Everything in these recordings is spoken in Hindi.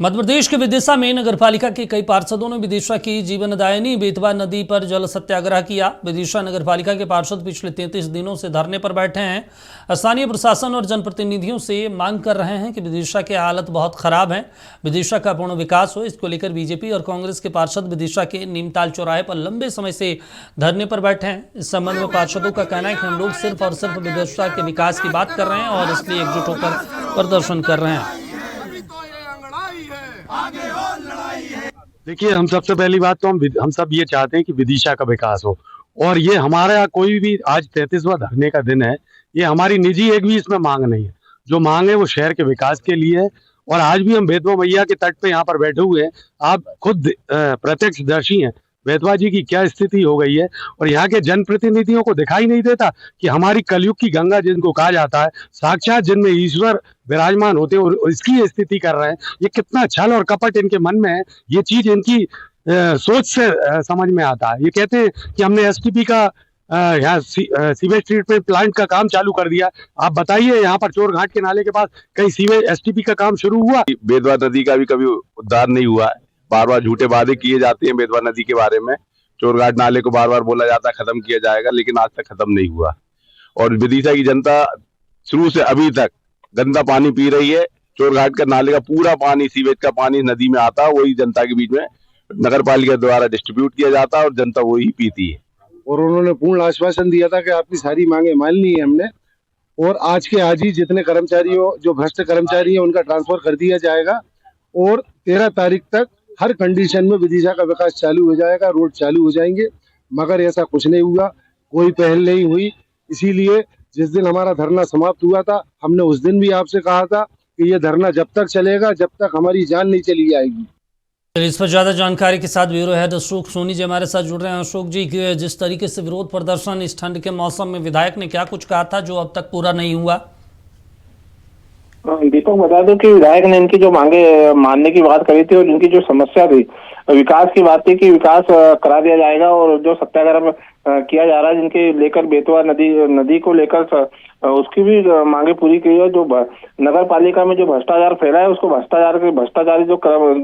मध्य प्रदेश के विदिशा में नगरपालिका के कई पार्षदों ने विदिशा की जीवनदायिनी बेतवा नदी पर जल सत्याग्रह किया। विदिशा नगरपालिका के पार्षद पिछले 33 दिनों से धरने पर बैठे हैं। स्थानीय प्रशासन और जनप्रतिनिधियों से मांग कर रहे हैं कि विदिशा की हालत बहुत खराब है, विदिशा का पूर्ण विकास हो। इसको लेकर बीजेपी और कांग्रेस के पार्षद विदिशा के नीमताल चौराहे पर लंबे समय से धरने पर बैठे हैं। इस संबंध में पार्षदों का कहना है कि हम लोग सिर्फ और सिर्फ विदिशा के विकास की बात कर रहे हैं और इसलिए एकजुट होकर प्रदर्शन कर रहे हैं। देखिए, हम सबसे पहली बात तो हम सब ये चाहते हैं कि विदिशा का विकास हो, और ये हमारा कोई भी आज 33वां धरने का दिन है। ये हमारी निजी एक भी इसमें मांग नहीं है। जो मांग है वो शहर के विकास के लिए है। और आज भी हम बेतवा मैया के तट पे यहाँ पर बैठे हुए हैं। आप खुद प्रत्यक्षदर्शी हैं बेतवा जी की क्या स्थिति हो गई है, और यहाँ के जनप्रतिनिधियों को दिखाई नहीं देता कि हमारी कलयुग की गंगा जिनको कहा जाता है, साक्षात जिनमें ईश्वर विराजमान होते हैं, और इसकी स्थिति कर रहे हैं। ये कितना छल और कपट इनके मन में है, ये चीज इनकी सोच से समझ में आता है। ये कहते हैं कि हमने एसटीपी का यहाँ सीवेज ट्रीटमेंट प्लांट का काम चालू कर दिया। आप बताइए, यहाँ पर चोर घाट के नाले के पास कहीं सीवेज एसटीपी का काम शुरू हुआ? बेतवा नदी का भी कभी उद्धार नहीं हुआ है। बार बार झूठे वादे किए जाते हैं बेतवा नदी के बारे में। चोरघाट नाले को बार बार बोला जाता है खत्म किया जाएगा, लेकिन आज तक खत्म नहीं हुआ। और विदिशा की जनता शुरू से अभी तक गंदा पानी पी रही है। चोरघाट का नाले का पूरा पानी, सीवेज का पानी नदी में आता है, वही जनता के बीच में नगर पालिका द्वारा डिस्ट्रीब्यूट किया जाता है और जनता वही पीती है। और उन्होंने पूर्ण आश्वासन दिया था कि आपकी सारी मांगे मान ली है हमने, और आज के आज ही जितने कर्मचारियों जो भ्रष्ट कर्मचारी हैं उनका ट्रांसफर कर दिया जाएगा, और 13 तारीख तक हर कंडीशन में विदिशा का विकास चालू हो जाएगा, रोड चालू हो जाएंगे। मगर ऐसा कुछ नहीं हुआ, कोई पहल नहीं हुई। इसीलिए जिस दिन हमारा धरना समाप्त हुआ था, हमने उस दिन भी आपसे कहा था कि ये धरना जब तक चलेगा जब तक हमारी जान नहीं चली जाएगी। इस पर ज्यादा जानकारी के साथ ब्यूरो हेड अशोक सोनी जी हमारे साथ जुड़ रहे हैं। अशोक जी, जिस तरीके से विरोध प्रदर्शन इस ठंड के मौसम में, विधायक ने क्या कुछ कहा था जो अब तक पूरा नहीं हुआ? दीपक, बता दो कि विधायक ने इनकी जो मांगे मानने की बात करी थी और इनकी जो समस्या थी विकास की बात थी कि विकास करा दिया जाएगा, और जो सत्याग्रह किया जा रहा है जिनके लेकर बेतवा नदी को लेकर उसकी भी मांगे पूरी की है। जो नगर पालिका में जो भ्रष्टाचार फैला है उसको भ्रष्टाचारी जो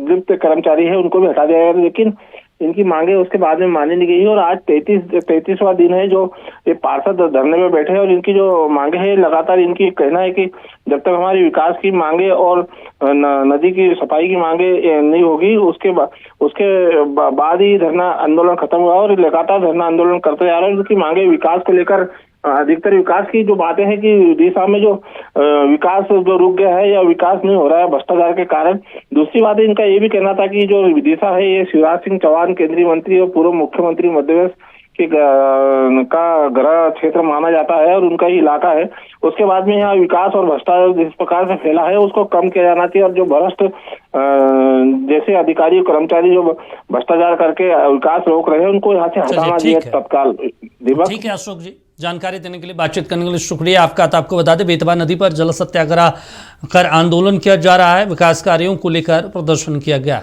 लिप्त कर्मचारी है उनको भी हटा दिया जाएगा, लेकिन इनकी मांगे उसके बाद में मानी नहीं गई है। और आज 33वां दिन है जो ये पार्षद धरने में बैठे हैं, और इनकी जो मांगे है लगातार इनकी कहना है कि जब तक हमारी विकास की मांगे और नदी की सफाई की मांगे नहीं होगी उसके बाद ही धरना आंदोलन खत्म हुआ, और लगातार धरना आंदोलन करते जा रहे हैं। उनकी मांगे विकास को लेकर अधिकतर विकास की जो बातें हैं कि विदिशा में जो विकास जो रुक गया है या विकास नहीं हो रहा है भ्रष्टाचार के कारण। दूसरी बात इनका ये भी कहना था कि जो विदिशा है ये शिवराज सिंह चौहान केंद्रीय मंत्री और पूर्व मुख्यमंत्री मध्य प्रदेश के का गृह क्षेत्र माना जाता है और उनका ही इलाका है। उसके बाद में यहाँ विकास और भ्रष्टाचार जिस प्रकार से फैला है उसको कम किया जाना चाहिए, और जो भ्रष्ट जैसे अधिकारी कर्मचारी जो भ्रष्टाचार करके विकास रोक रहे हैं उनको यहाँ से हटाना चाहिए तत्काल। ठीक है अशोक जी, जानकारी देने के लिए, बातचीत करने के लिए शुक्रिया आपका। तो आपको बता दें, बेतवा नदी पर जल सत्याग्रह कर आंदोलन किया जा रहा है, विकास कार्यों को लेकर प्रदर्शन किया गया।